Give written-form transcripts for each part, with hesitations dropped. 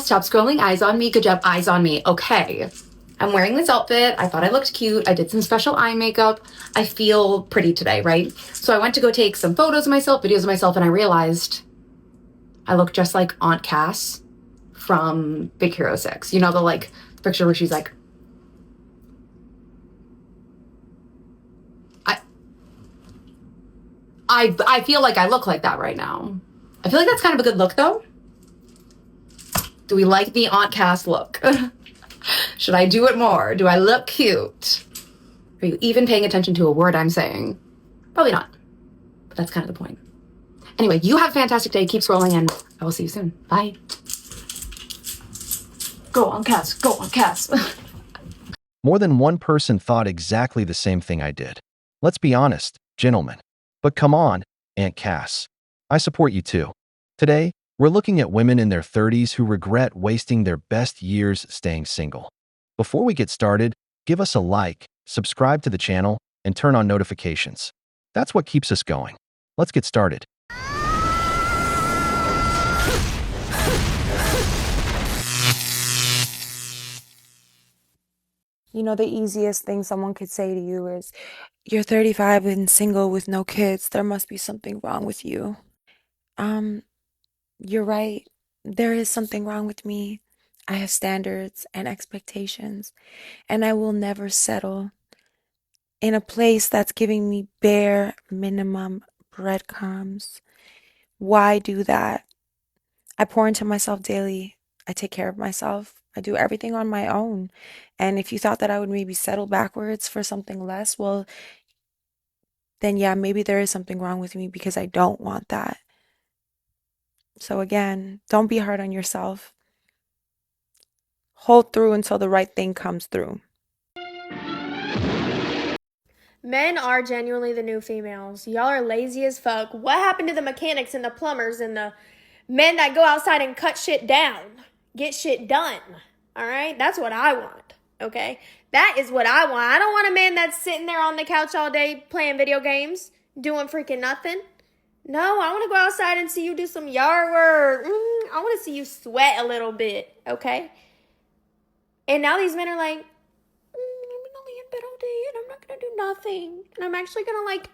Stop scrolling eyes on me. Good job, eyes on me. Okay. I'm wearing this outfit. I thought I looked cute. I did some special eye makeup. I feel pretty today, right? So I went to go take some photos of myself, videos of myself, and I realized I look just like Aunt Cass from Big Hero 6. You know, the like picture where she's like, I feel like I look like that right now. I feel like that's kind of a good look though. Do we like the Aunt Cass look? Should I do it more? Do I look cute? Are you even paying attention to a word I'm saying? Probably not. But that's kind of the point. Anyway, you have a fantastic day. Keep scrolling and I will see you soon. Bye. Go on, Cass. Go on, Cass. More than one person thought exactly the same thing I did. Let's be honest, gentlemen. But come on, Aunt Cass. I support you too. Today, we're looking at women in their 30s who regret wasting their best years staying single. Before we get started, give us a like, subscribe to the channel, and turn on notifications. That's what keeps us going. Let's get started. You know, the easiest thing someone could say to you is, you're 35 and single with no kids. There must be something wrong with you. You're right. There is something wrong with me. I have standards and expectations, and I will never settle in a place that's giving me bare minimum breadcrumbs. Why do that? I pour into myself daily. I take care of myself. I do everything on my own. And if you thought that I would maybe settle backwards for something less, well, then yeah, maybe there is something wrong with me because I don't want that. So again, don't be hard on yourself. Hold through until the right thing comes through. Men are genuinely the new females. Y'all are lazy as fuck. What happened to the mechanics and the plumbers and the men that go outside and cut shit down? Get shit done. All right? That's what I want. Okay? That is what I want. I don't want a man that's sitting there on the couch all day playing video games, doing freaking nothing. No, I want to go outside and see you do some yard work. I want to see you sweat a little bit. Okay? And now these men are like, I'm only in bed all day and I'm not going to do nothing. And I'm actually going to, like,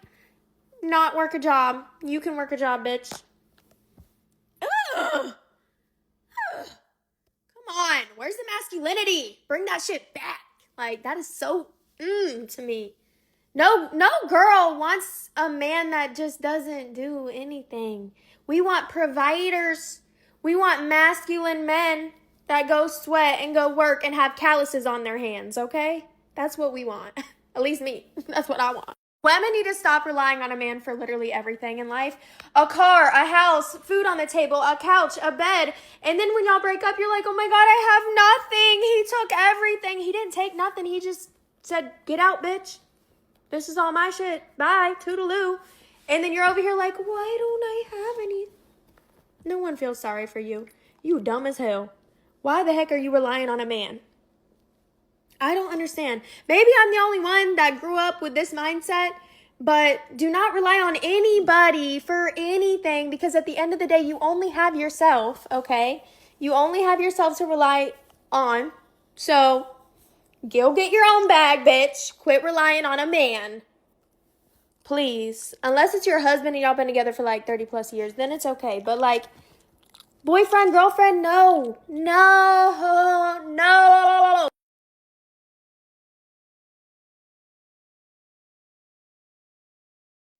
not work a job. You can work a job, bitch. Ugh. Come on. Where's the masculinity? Bring that shit back. Like, that is so to me. No girl wants a man that just doesn't do anything. We want providers. We want masculine men that go sweat and go work and have calluses on their hands, okay? That's what we want. At least me. That's what I want. Women need to stop relying on a man for literally everything in life. A car, a house, food on the table, a couch, a bed. And then when y'all break up, you're like, oh my God, I have nothing. He took everything. He didn't take nothing. He just said, get out, bitch. This is all my shit. Bye. Toodaloo. And then you're over here like, why don't I have any? No one feels sorry for you. You dumb as hell. Why the heck are you relying on a man? I don't understand. Maybe I'm the only one that grew up with this mindset, but do not rely on anybody for anything because at the end of the day, you only have yourself, okay? You only have yourself to rely on. So go get your own bag, bitch. Quit relying on a man. Please. Unless it's your husband and y'all been together for like 30 plus years, then it's okay. But like, boyfriend, girlfriend, no. No.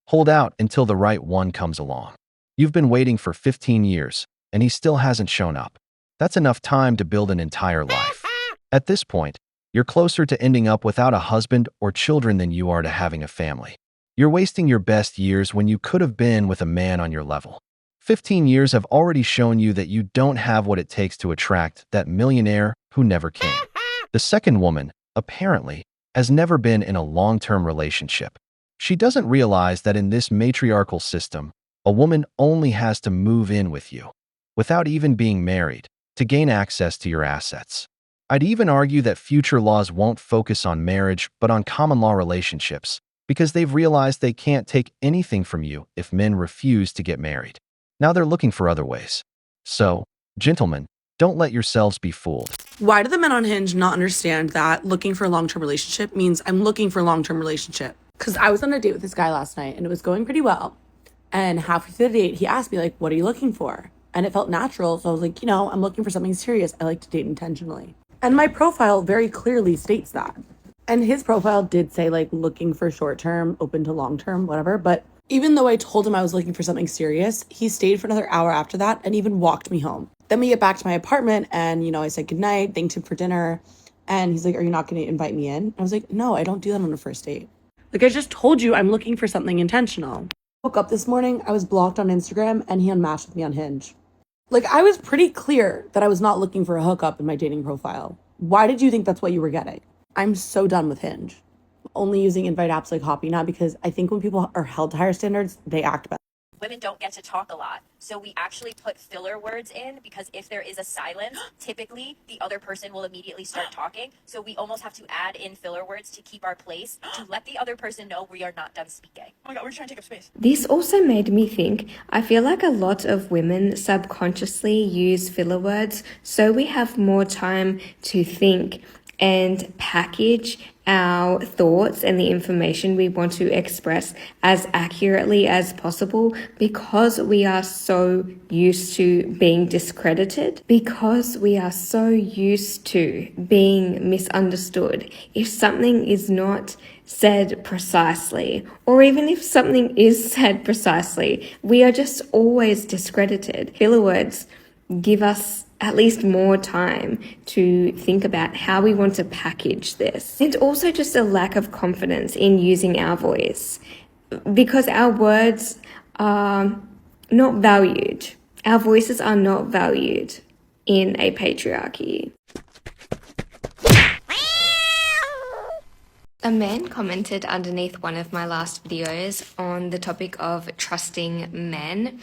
Hold out until the right one comes along. You've been waiting for 15 years, and he still hasn't shown up. That's enough time to build an entire life. At this point, you're closer to ending up without a husband or children than you are to having a family. You're wasting your best years when you could have been with a man on your level. 15 years have already shown you that you don't have what it takes to attract that millionaire who never came. The second woman, apparently, has never been in a long-term relationship. She doesn't realize that in this matriarchal system, a woman only has to move in with you, without even being married, to gain access to your assets. I'd even argue that future laws won't focus on marriage but on common law relationships, because they've realized they can't take anything from you if men refuse to get married. Now they're looking for other ways. So, gentlemen, Don't let yourselves be fooled. Why do the men on Hinge not understand that looking for a long-term relationship means I'm looking for a long-term relationship? Because I was on a date with this guy last night and it was going pretty well. And halfway through the date, he asked me, like, what are you looking for? And it felt natural. So I was like, I'm looking for something serious. I like to date intentionally. And my profile very clearly states that. And his profile did say, like, looking for short-term, open to long-term, whatever. But even though I told him I was looking for something serious, he stayed for another hour after that and even walked me home. Then we get back to my apartment and, I said goodnight, thanked him for dinner. And he's like, are you not going to invite me in? I was like, no, I don't do that on a first date. Like, I just told you I'm looking for something intentional. Woke up this morning, I was blocked on Instagram and he unmatched with me on Hinge. Like, I was pretty clear that I was not looking for a hookup in my dating profile. Why did you think that's what you were getting? I'm so done with Hinge. Only using invite apps like Hoppy now because I think when people are held to higher standards, they act better. Women don't get to talk a lot. So we actually put filler words in because if there is a silence, typically the other person will immediately start talking. So we almost have to add in filler words to keep our place, to let the other person know we are not done speaking. Oh my God, we're trying to take up space. This also made me think, I feel like a lot of women subconsciously use filler words so we have more time to think and package our thoughts and the information we want to express as accurately as possible because we are so used to being discredited, because we are so used to being misunderstood. If something is not said precisely, or even if something is said precisely, we are just always discredited. Filler words give us at least more time to think about how we want to package this. And also just a lack of confidence in using our voice because our words are not valued. Our voices are not valued in a patriarchy. A man commented underneath one of my last videos on the topic of trusting men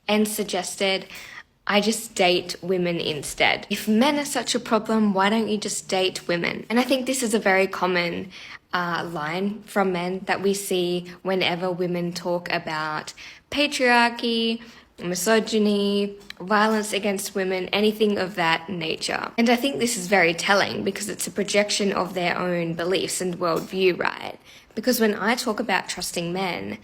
and suggested I just date women instead. If men are such a problem, why don't you just date women? And I think this is a very common line from men that we see whenever women talk about patriarchy, misogyny, violence against women, anything of that nature. And I think this is very telling because it's a projection of their own beliefs and worldview, right? Because when I talk about trusting men,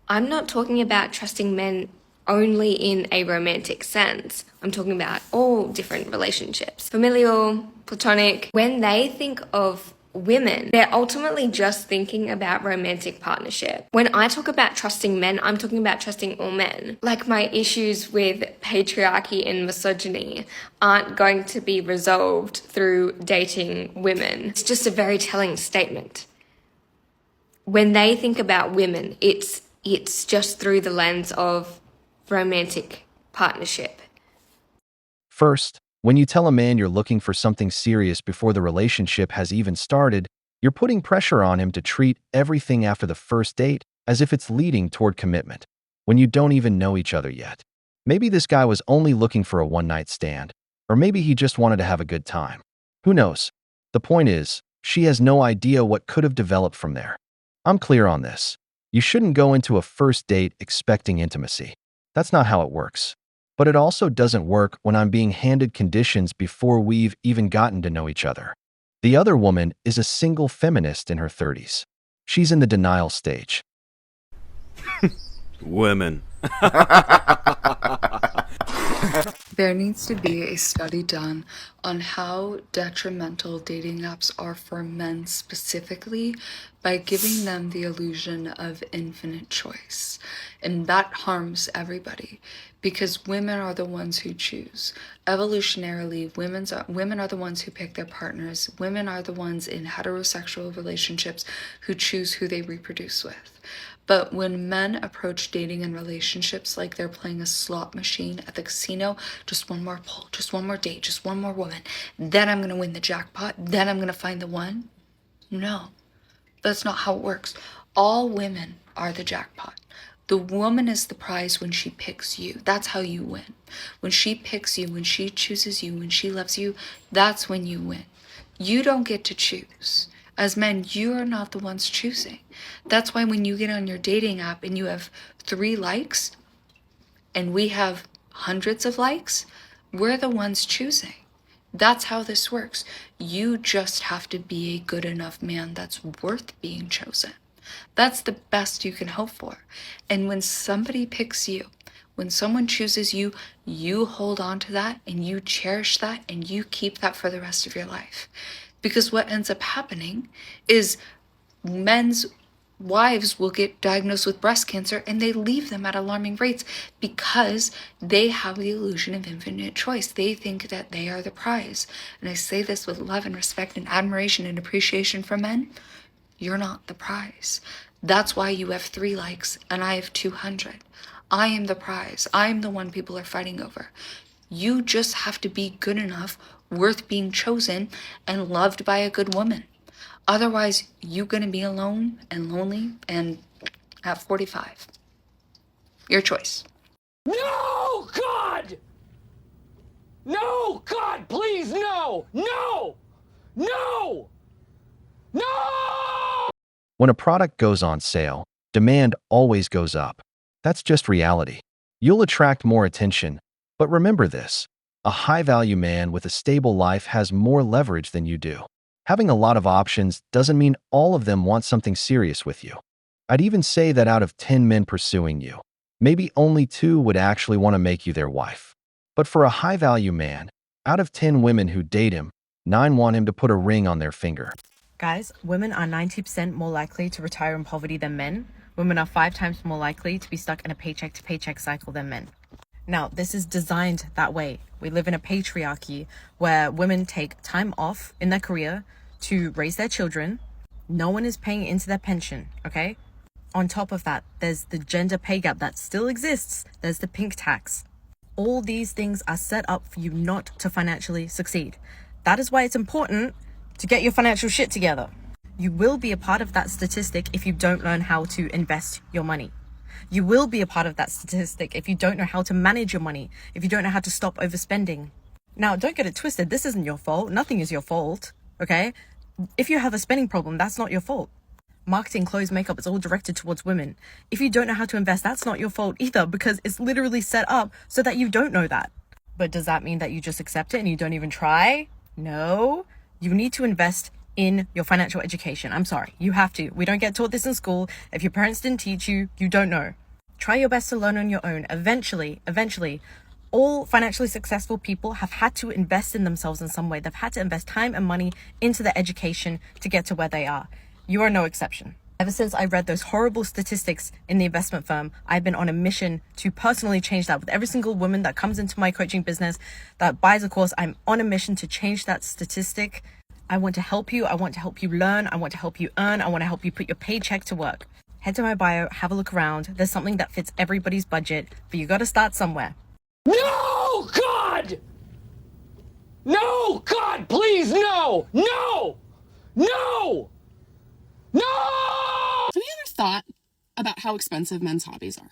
I'm not talking about trusting men only in a romantic sense. I'm talking about all different relationships, familial, platonic. When they think of women, they're ultimately just thinking about romantic partnership. When I talk about trusting men, I'm talking about trusting all men. Like, my issues with patriarchy and misogyny aren't going to be resolved through dating women. It's just a very telling statement. When they think about women, it's just through the lens of romantic partnership. First, when you tell a man you're looking for something serious before the relationship has even started, you're putting pressure on him to treat everything after the first date as if it's leading toward commitment, when you don't even know each other yet. Maybe this guy was only looking for a one-night stand, or maybe he just wanted to have a good time. Who knows? The point is, she has no idea what could have developed from there. I'm clear on this. You shouldn't go into a first date expecting intimacy. That's not how it works. But it also doesn't work when I'm being handed conditions before we've even gotten to know each other. The other woman is a single feminist in her 30s. She's in the denial stage. Women. There needs to be a study done on how detrimental dating apps are for men specifically by giving them the illusion of infinite choice. And that harms everybody because women are the ones who choose. Evolutionarily, women are the ones who pick their partners. Women are the ones in heterosexual relationships who choose who they reproduce with. But when men approach dating and relationships like they're playing a slot machine at the casino, just one more pull, just one more date, just one more woman, then I'm going to win the jackpot, then I'm going to find the one. No, that's not how it works. All women are the jackpot. The woman is the prize when she picks you. That's how you win. When she picks you, when she chooses you, when she loves you, that's when you win. You don't get to choose. As men, you are not the ones choosing. That's why when you get on your dating app and you have 3 likes and we have hundreds of likes, We're the ones choosing. That's how this works. You just have to be a good enough man that's worth being chosen. That's the best you can hope for. And when somebody picks you, when someone chooses you, you hold on to that and you cherish that and you keep that for the rest of your life. Because what ends up happening is men's wives will get diagnosed with breast cancer and they leave them at alarming rates because they have the illusion of infinite choice. They think that they are the prize. And I say this with love and respect and admiration and appreciation for men. You're not the prize. That's why you have 3 likes and I have 200. I am the prize. I am the one people are fighting over. You just have to be good enough, worth being chosen, and loved by a good woman. Otherwise, you're going to be alone and lonely and at 45. Your choice. No, God! No, God, please, no! No! No! No! When a product goes on sale, demand always goes up. That's just reality. You'll attract more attention, but remember this: a high-value man with a stable life has more leverage than you do. Having a lot of options doesn't mean all of them want something serious with you. I'd even say that out of 10 men pursuing you, maybe only 2 would actually want to make you their wife. But for a high-value man, out of 10 women who date him, 9 want him to put a ring on their finger. Guys, women are 90% more likely to retire in poverty than men. Women are 5 times more likely to be stuck in a paycheck-to-paycheck cycle than men. Now, this is designed that way. We live in a patriarchy where women take time off in their career to raise their children. No one is paying into their pension, okay? On top of that, there's the gender pay gap that still exists. There's the pink tax. All these things are set up for you not to financially succeed. That is why it's important to get your financial shit together. You will be a part of that statistic if you don't learn how to invest your money. You will be a part of that statistic if you don't know how to manage your money, if you don't know how to stop overspending. Now, don't get it twisted. This isn't your fault. Nothing is your fault, okay? If you have a spending problem, that's not your fault. Marketing, clothes, makeup, it's all directed towards women. If you don't know how to invest, that's not your fault either, because it's literally set up so that you don't know that. But does that mean that you just accept it and you don't even try? No. You need to invest in your financial education. I'm sorry, you have to. We don't get taught this in school. If your parents didn't teach you, you don't know. Try your best to learn on your own. Eventually, all financially successful people have had to invest in themselves in some way. They've had to invest time and money into their education to get to where they are. You are no exception. Ever since I read those horrible statistics in the investment firm, I've been on a mission to personally change that. With every single woman that comes into my coaching business, that buys a course, I'm on a mission to change that statistic. I want to help you. I want to help you learn. I want to help you earn. I want to help you put your paycheck to work. Head to my bio, have a look around. There's something that fits everybody's budget, but you got to start somewhere. No, God! No, God, please, no! No! No! No! Have you ever thought about how expensive men's hobbies are?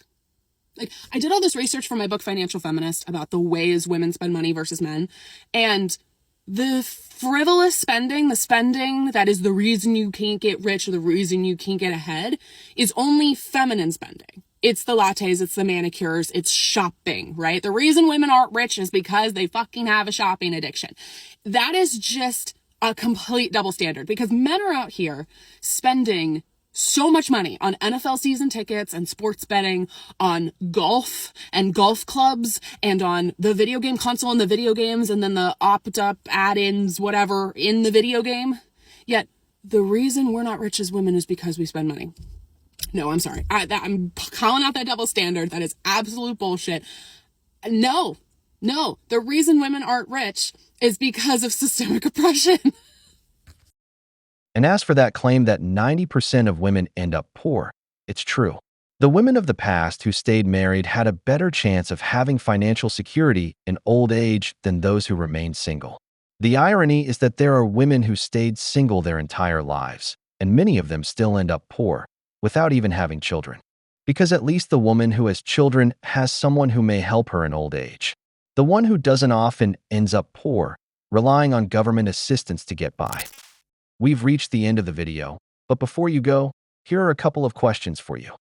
Like, I did all this research for my book, Financial Feminist, about the ways women spend money versus men. And the frivolous spending, the spending that is the reason you can't get rich or the reason you can't get ahead, is only feminine spending. It's the lattes, it's the manicures, it's shopping, right? The reason women aren't rich is because they fucking have a shopping addiction. That is just a complete double standard, because men are out here spending so much money on NFL season tickets and sports betting, on golf and golf clubs, and on the video game console and the video games, and then the opt-up add-ins, whatever, in the video game. Yet, the reason we're not rich as women is because we spend money. No, I'm sorry. I'm calling out that double standard. That is absolute bullshit. No. The reason women aren't rich is because of systemic oppression. And as for that claim that 90% of women end up poor, it's true. The women of the past who stayed married had a better chance of having financial security in old age than those who remained single. The irony is that there are women who stayed single their entire lives, and many of them still end up poor, without even having children. Because at least the woman who has children has someone who may help her in old age. The one who doesn't often ends up poor, relying on government assistance to get by. We've reached the end of the video, but before you go, here are a couple of questions for you.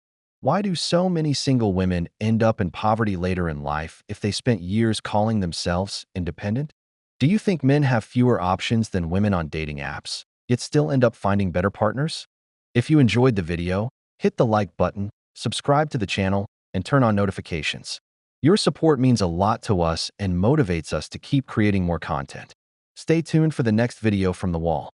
Why do so many single women end up in poverty later in life if they spent years calling themselves independent? Do you think men have fewer options than women on dating apps, yet still end up finding better partners? If you enjoyed the video, hit the like button, subscribe to the channel, and turn on notifications. Your support means a lot to us and motivates us to keep creating more content. Stay tuned for the next video from the wall.